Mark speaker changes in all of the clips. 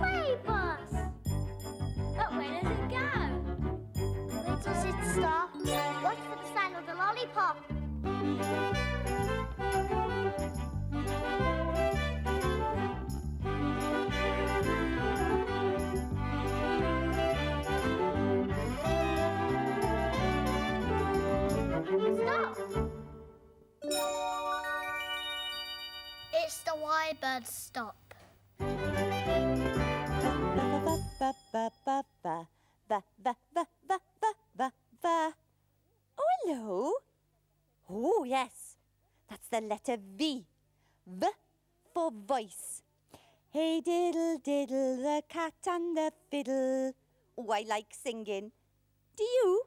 Speaker 1: way bus! But where does it go? Where does it stop? Watch for the sign of the lollipop. Stop! It's the Y-bird stop.
Speaker 2: Oh, hello. Oh, yes. That's the letter V. V for voice. Hey diddle diddle, the cat and the fiddle. Oh, I like singing. Do you?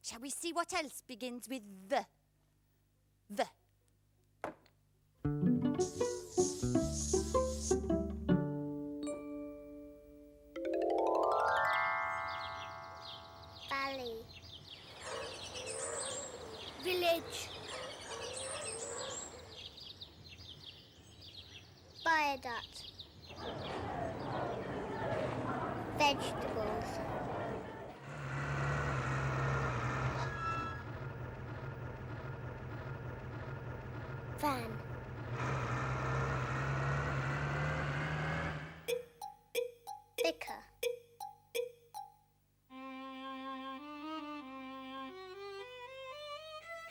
Speaker 2: Shall we see what else begins with V? V.
Speaker 1: Valley. Village. Viaduct. Vegetables. Van. Vicar.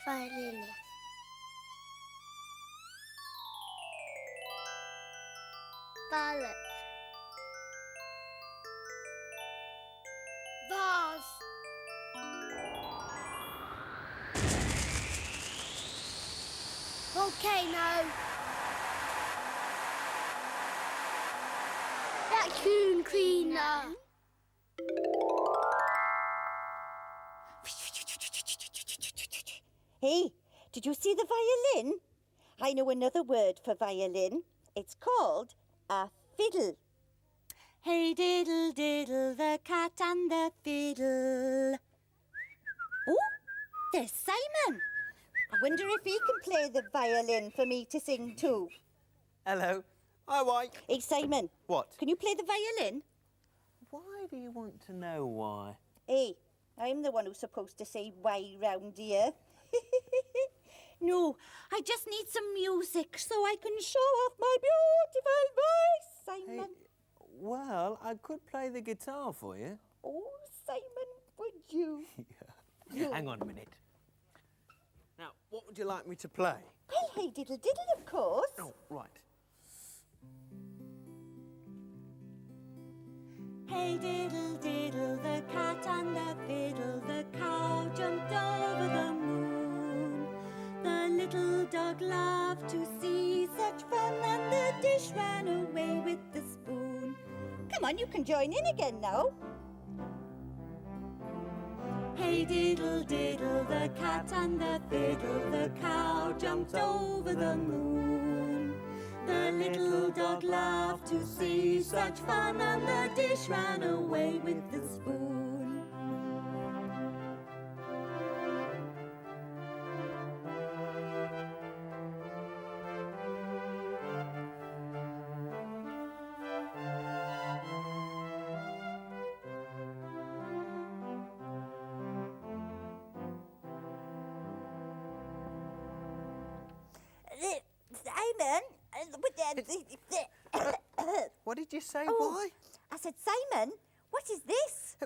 Speaker 1: Violinist. Violet. Vase. Volcano. Vacuum cleaner.
Speaker 2: Hey, did you see the violin? I know another word for violin. It's called a fiddle. Hey diddle diddle, the cat and the fiddle. Oh, there's Simon. I wonder if he can play the violin for me to sing too.
Speaker 3: Hello. Hi, White.
Speaker 2: Hey, Simon.
Speaker 3: What?
Speaker 2: Can you play the violin?
Speaker 3: Why do you want to know why?
Speaker 2: Hey, I'm the one who's supposed to say why round here. No, I just need some music so I can show off my beautiful voice, Simon.
Speaker 3: Hey, well, I could play the guitar for you.
Speaker 2: Oh, Simon, would you?
Speaker 3: Yeah. Hang on a minute. Now, what would you like me to play?
Speaker 2: Well, hey diddle diddle, of course.
Speaker 3: Oh, right.
Speaker 2: Hey diddle diddle, the cat and the fiddle, the cow jumped over the moon. The little dog laughed to see such fun, and the dish ran away with the spoon. Come on, you can join in again now. Hey diddle diddle, the cat and the fiddle, the cow jumped over the moon. The little dog laughed to see such fun, and the dish ran away with the spoon. Simon?
Speaker 3: What did you say,
Speaker 2: Oh,
Speaker 3: Why?
Speaker 2: I said, Simon, what is this?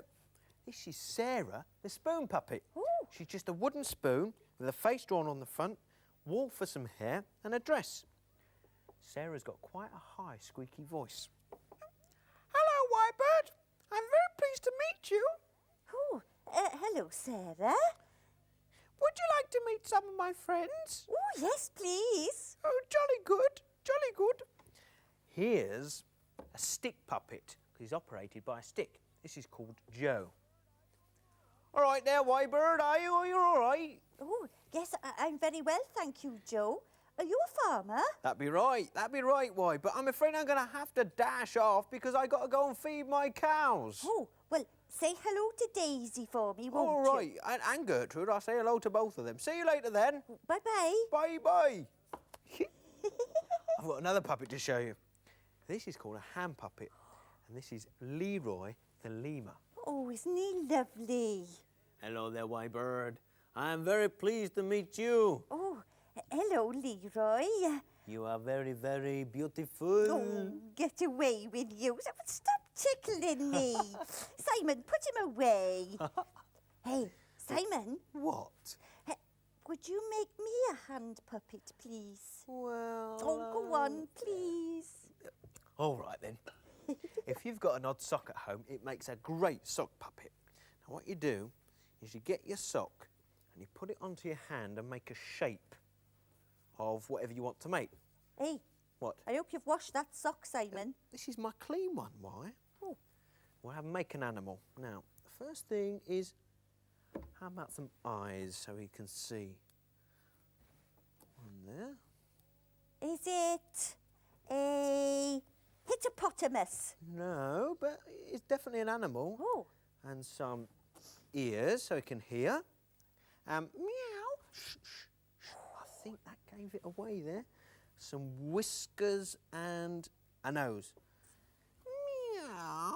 Speaker 3: This is Sarah, the spoon puppet.
Speaker 2: Ooh.
Speaker 3: She's just a wooden spoon with a face drawn on the front, wool for some hair, and a dress. Sarah's got quite a high, squeaky voice. Hello, Whitebird. I'm very pleased to meet you.
Speaker 2: Oh, hello, Sarah.
Speaker 3: Would you like to meet some of my friends?
Speaker 2: Oh, yes, please.
Speaker 3: Oh, jolly good, jolly good. Here's a stick puppet, because he's operated by a stick. This is called Joe. All right there, Whitebird, are you? Are you all right?
Speaker 2: Oh, yes, I'm very well, thank you, Joe. Are you a farmer?
Speaker 3: That'd be right, Why? But I'm afraid I'm going to have to dash off because I got to go and feed my cows.
Speaker 2: Oh, well, say hello to Daisy for me, won't
Speaker 3: All
Speaker 2: you?
Speaker 3: right, and Gertrude, I'll say hello to both of them. See you later then.
Speaker 2: Bye-bye.
Speaker 3: Bye-bye. I've got another puppet to show you. This is called a hand puppet, and this is Leroy the lemur.
Speaker 2: Oh, isn't he lovely?
Speaker 3: Hello there, white bird. I am very pleased to meet you.
Speaker 2: Oh, hello, Leroy.
Speaker 3: You are very, very beautiful.
Speaker 2: Oh, get away with you. Stop tickling me. Simon, put him away. Hey, Simon.
Speaker 3: What?
Speaker 2: Would you make me a hand puppet, please?
Speaker 3: Well...
Speaker 2: Oh, go on, please.
Speaker 3: All right, then. If you've got an odd sock at home, it makes a great sock puppet. Now, what you do is you get your sock and you put it onto your hand and make a shape of whatever you want to make.
Speaker 2: Hey.
Speaker 3: What?
Speaker 2: I hope you've washed that sock, Simon.
Speaker 3: This is my clean one, why?
Speaker 2: Oh.
Speaker 3: We'll have make an animal. Now, the first thing is, how about some eyes so he can see? One there.
Speaker 2: Is it a hippopotamus?
Speaker 3: No, but it's definitely an animal.
Speaker 2: Oh.
Speaker 3: And some ears so he can hear. Meow. Shh, shh, shh. I think that gave it away there. Some whiskers and a nose. Meow.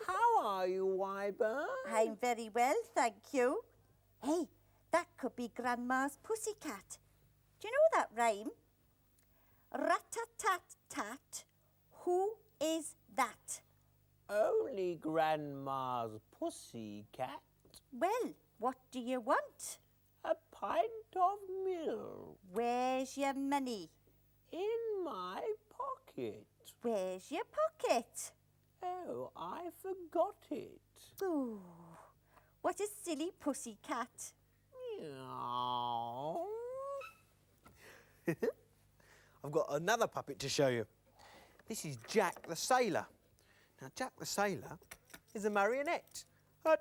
Speaker 3: How are you, Wyber?
Speaker 2: I'm very well, thank you. Hey, that could be Grandma's pussycat. Do you know that rhyme? Rat-a-tat-tat, who is that?
Speaker 3: Only Grandma's pussycat.
Speaker 2: Well, what do you want?
Speaker 3: A pint of milk
Speaker 2: Where's your money?
Speaker 3: in my pocket.
Speaker 2: Where's your pocket?
Speaker 3: Oh, I forgot it.
Speaker 2: Oh, what a silly pussycat.
Speaker 3: Meow. I've got another puppet to show you. This is Jack the Sailor. Now, Jack the Sailor is a marionette. A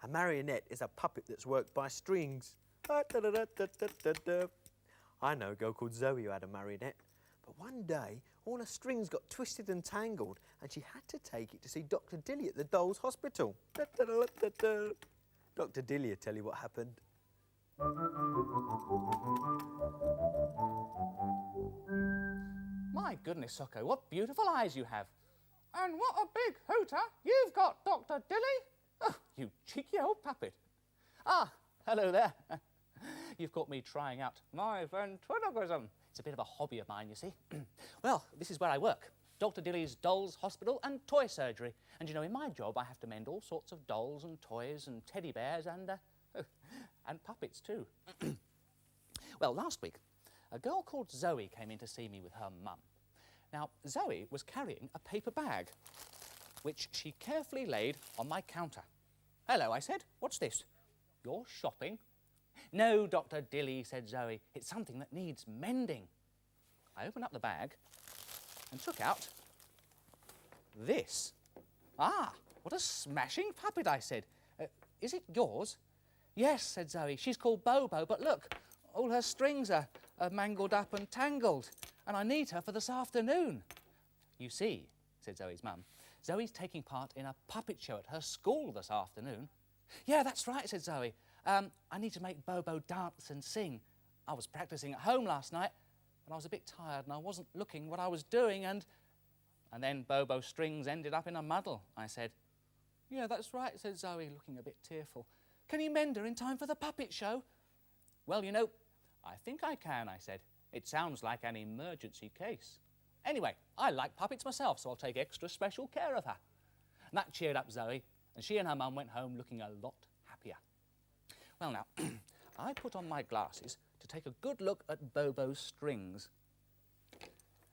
Speaker 3: marionette is a puppet that's worked by strings. I know a girl called Zoe who had a marionette. But one day, all her strings got twisted and tangled, and she had to take it to see Dr. Dilly at the Dolls Hospital. Dr. Dilly will tell you what happened.
Speaker 4: My goodness, Socko, what beautiful eyes you have. And what a big hooter you've got, Dr. Dilly. Oh, you cheeky old puppet. Ah, hello there. You've caught me trying out my ventriloquism. It's a bit of a hobby of mine, you see. Well, this is where I work. Dr. Dilly's Dolls Hospital and Toy Surgery. And you know, in my job, I have to mend all sorts of dolls and toys and teddy bears and puppets too. Well, last week, a girl called Zoe came in to see me with her mum. Now, Zoe was carrying a paper bag, which she carefully laid on my counter. Hello, I said. What's this? You're shopping? No, Dr. Dilly, said Zoe. It's something that needs mending. I opened up the bag and took out this. Ah, what a smashing puppet, I said. Is it yours? Yes, said Zoe. She's called Bobo, but look, all her strings are mangled up and tangled, and I need her for this afternoon. You see, said Zoe's mum, Zoe's taking part in a puppet show at her school this afternoon. Yeah, that's right, said Zoe. I need to make Bobo dance and sing. I was practising at home last night, but I was a bit tired and I wasn't looking what I was doing, and then Bobo's strings ended up in a muddle, I said. Yeah, that's right, said Zoe, looking a bit tearful. Can you mend her in time for the puppet show? Well, you know, I think I can, I said. It sounds like an emergency case. Anyway, I like puppets myself, so I'll take extra special care of her. And that cheered up Zoe, and she and her mum went home looking a lot happier. Well, now, I put on my glasses to take a good look at Bobo's strings.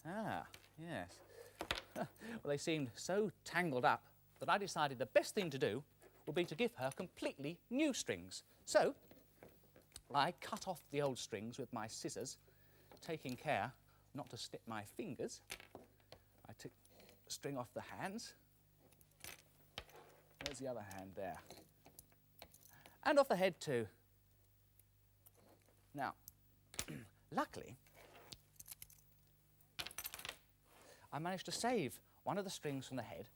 Speaker 4: Ah, yes. Well, they seemed so tangled up that I decided the best thing to do would be to give her completely new strings. So, I cut off the old strings with my scissors, taking care not to snip my fingers. I took the string off the hands. There's the other hand there. And off the head too. Now, luckily, I managed to save one of the strings from the head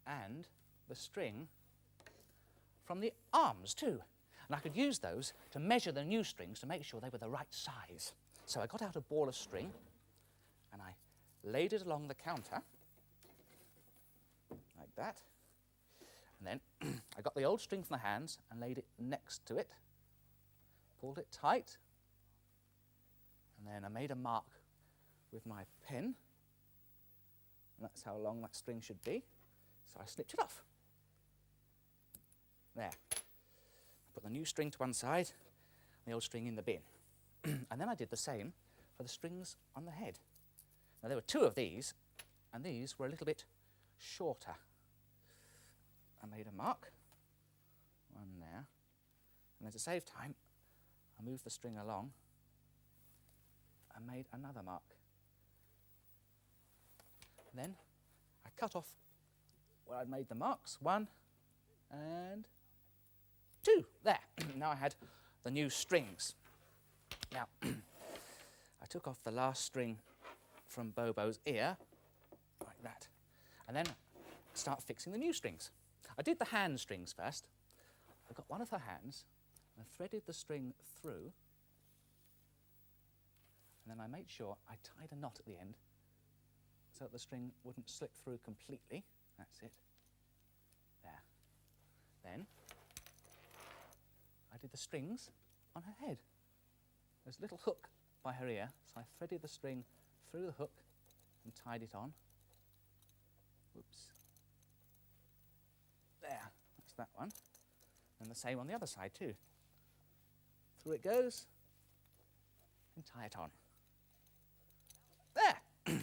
Speaker 4: and the string from the arms too. And I could use those to measure the new strings to make sure they were the right size. So I got out a ball of string and I laid it along the counter, like that. And then I got the old string from the hands and laid it next to it, pulled it tight, and then I made a mark with my pen, and that's how long that string should be. So I slipped it off. There. I put the new string to one side, and the old string in the bin. And then I did the same for the strings on the head. Now there were two of these, and these were a little bit shorter. I made a mark, one there, and then to save time, I moved the string along and made another mark. And then I cut off where I'd made the marks, 1 and 2, there. Now I had the new strings. Now, I took off the last string from Bobo's ear, like that, and then start fixing the new strings. I did the hand strings first. I got one of her hands and threaded the string through, and then I made sure I tied a knot at the end so that the string wouldn't slip through completely. That's it. There. Then I did the strings on her head. There's a little hook by her ear, so I threaded the string through the hook and tied it on. Whoops. There, that's that one. And the same on the other side too. Through it goes, and tie it on. There!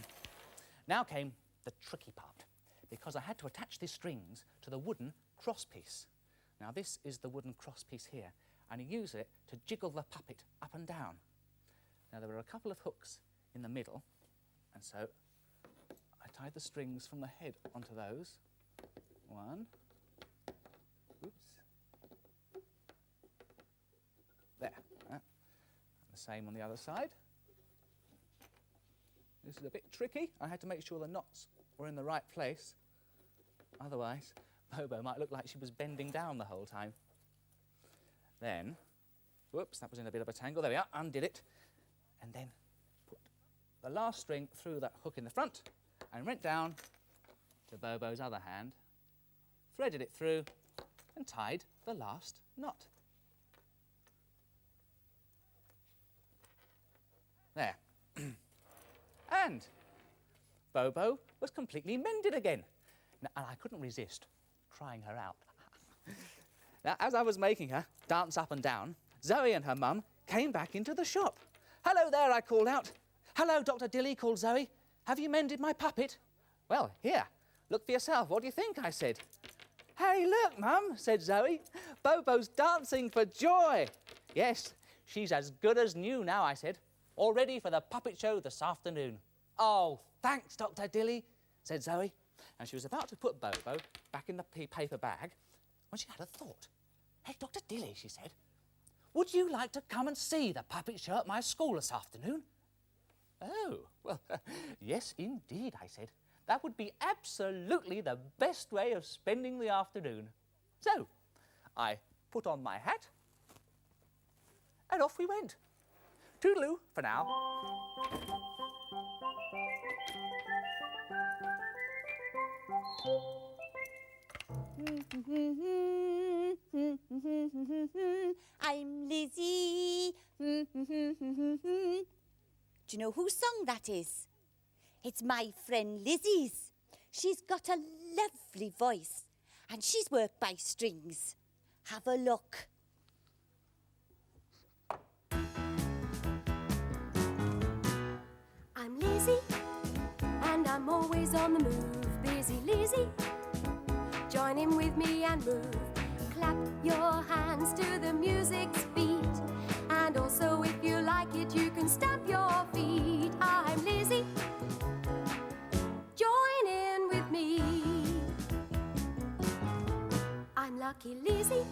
Speaker 4: Now came the tricky part, because I had to attach these strings to the wooden crosspiece. Now this is the wooden crosspiece here, and you use it to jiggle the puppet up and down. Now there were a couple of hooks in the middle, and so I tied the strings from the head onto those. 1, oops, there, and the same on the other side. This is a bit tricky. I had to make sure the knots were in the right place, otherwise Bobo might look like she was bending down the whole time. Then, whoops, that was in a bit of a tangle. There we are, undid it, and then put the last string through that hook in the front and went down to Bobo's other hand, threaded it through and tied the last knot. There. And Bobo was completely mended again. Now, and I couldn't resist trying her out. Now, as I was making her dance up and down, Zoe and her mum came back into the shop. "Hello there," I called out. "Hello, Dr. Dilly," called Zoe. "Have you mended my puppet?" "Well, here, look for yourself. What do you think?" I said. "Hey, look, Mum," said Zoe. "Bobo's dancing for joy." "Yes, she's as good as new now," I said. "All ready for the puppet show this afternoon." "Oh, thanks, Dr. Dilly," said Zoe. And she was about to put Bobo back in the paper bag when she had a thought. "Hey, Dr. Dilly," she said, "would you like to come and see the puppet show at my school this afternoon?" "Oh, well, yes, indeed," I said. "That would be absolutely the best way of spending the afternoon." So I put on my hat and off we went. Toodaloo for now.
Speaker 2: I'm Lizzie. Do you know whose song that is? It's my friend Lizzie's. She's got a lovely voice and she's worked by strings. Have a look.
Speaker 5: I'm Lizzie, and I'm always on the move. Busy Lizzie, join in with me and move. Clap your hands to the music's beat, and also if you like it, you can stamp your feet. I'm Lizzie, join in with me. I'm Lucky Lizzie,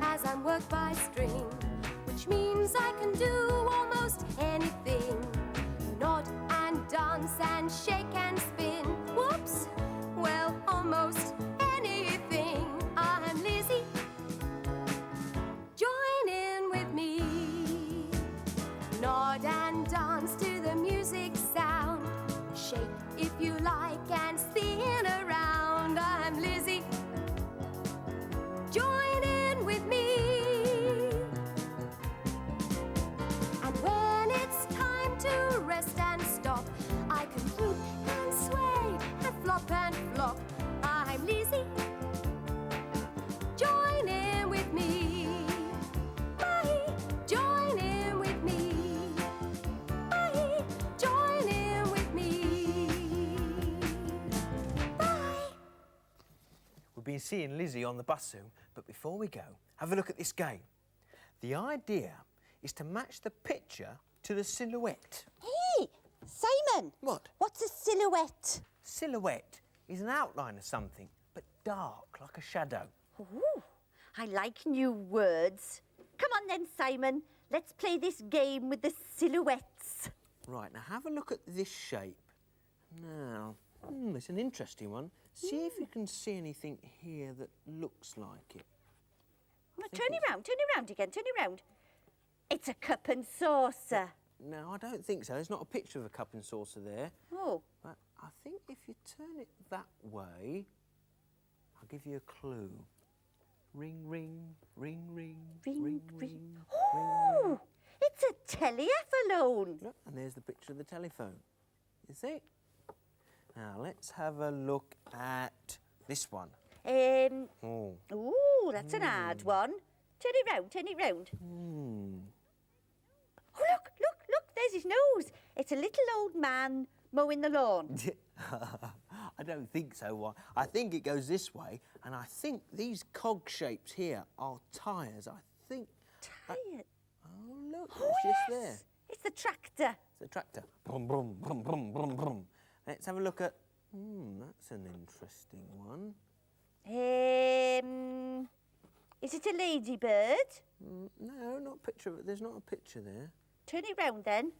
Speaker 5: as I'm worked by string, which means I can do almost anything. Nod and dance and shake and spin. Whoops, well, almost anything. I'm Lizzie,
Speaker 3: been seeing Lizzie on the bus soon, but before we go, have a look at this game. The idea is to match the picture to the silhouette.
Speaker 2: Hey, Simon.
Speaker 3: What?
Speaker 2: What's a silhouette?
Speaker 3: Silhouette is an outline of something, but dark, like a shadow.
Speaker 2: Ooh, I like new words. Come on then, Simon. Let's play this game with the silhouettes.
Speaker 3: Right, now have a look at this shape. Now, it's an interesting one. See if you can see anything here that looks like it.
Speaker 2: Well, turn it round again, turn it round. It's a cup and saucer.
Speaker 3: No, I don't think so. There's not a picture of a cup and saucer there.
Speaker 2: Oh.
Speaker 3: But I think if you turn it that way, I'll give you a clue. Ring, ring, ring, ring, ring, ring.
Speaker 2: Oh, it's a telephone.
Speaker 3: Look, and there's the picture of the telephone. You see? Now, let's have a look at this one.
Speaker 2: Ooh, that's an hard one. Turn it round. Oh, look, there's his nose. It's a little old man mowing the lawn.
Speaker 3: I don't think so. I think it goes this way, and I think these cog shapes here are tyres. I think...
Speaker 2: Tired.
Speaker 3: Oh, look, it's
Speaker 2: Oh,
Speaker 3: just
Speaker 2: yes.
Speaker 3: there.
Speaker 2: It's the tractor.
Speaker 3: It's a tractor. Brum, brum, brum, brum, brum, brum. Let's have a look at... that's an interesting one.
Speaker 2: Is it a ladybird?
Speaker 3: No, not a picture of it. There's not a picture there.
Speaker 2: Turn it round then.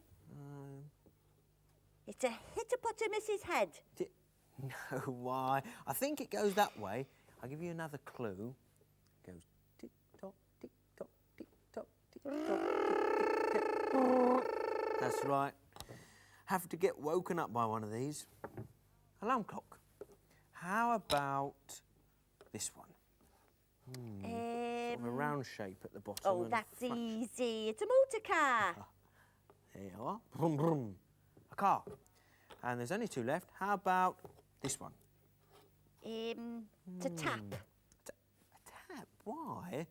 Speaker 2: It's a hippopotamus's head.
Speaker 3: No, why? I think it goes that way. I'll give you another clue. It goes tick-tock, tick-tock, tick-tock, tick-tock, tick-tock. That's right. Have to get woken up by one of these. Alarm clock. How about this one? Sort of a round shape at the bottom.
Speaker 2: Oh,
Speaker 3: and
Speaker 2: that's
Speaker 3: flat.
Speaker 2: easy. It's a motor car.
Speaker 3: There you are. Brum, brum. A car. And there's only two left. How about this one?
Speaker 2: It's a tap.
Speaker 3: A tap? Why?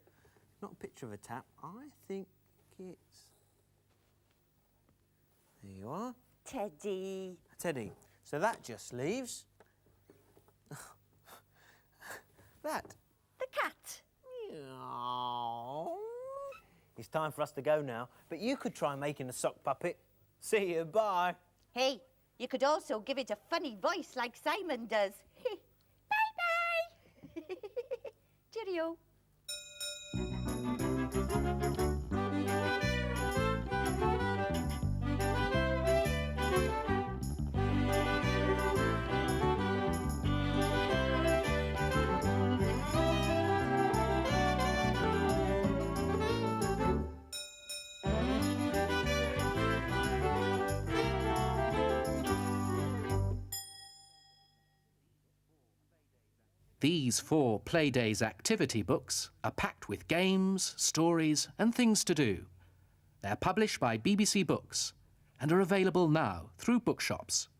Speaker 3: Not a picture of a tap. I think it's... There you are.
Speaker 2: Teddy.
Speaker 3: A teddy. So that just leaves... that.
Speaker 2: The cat.
Speaker 3: It's time for us to go now, but you could try making a sock puppet. See you, bye.
Speaker 2: Hey, you could also give it a funny voice like Simon does. Bye-bye. Cheerio.
Speaker 6: These 4 Playdays activity books are packed with games, stories and things to do. They're published by BBC Books and are available now through bookshops.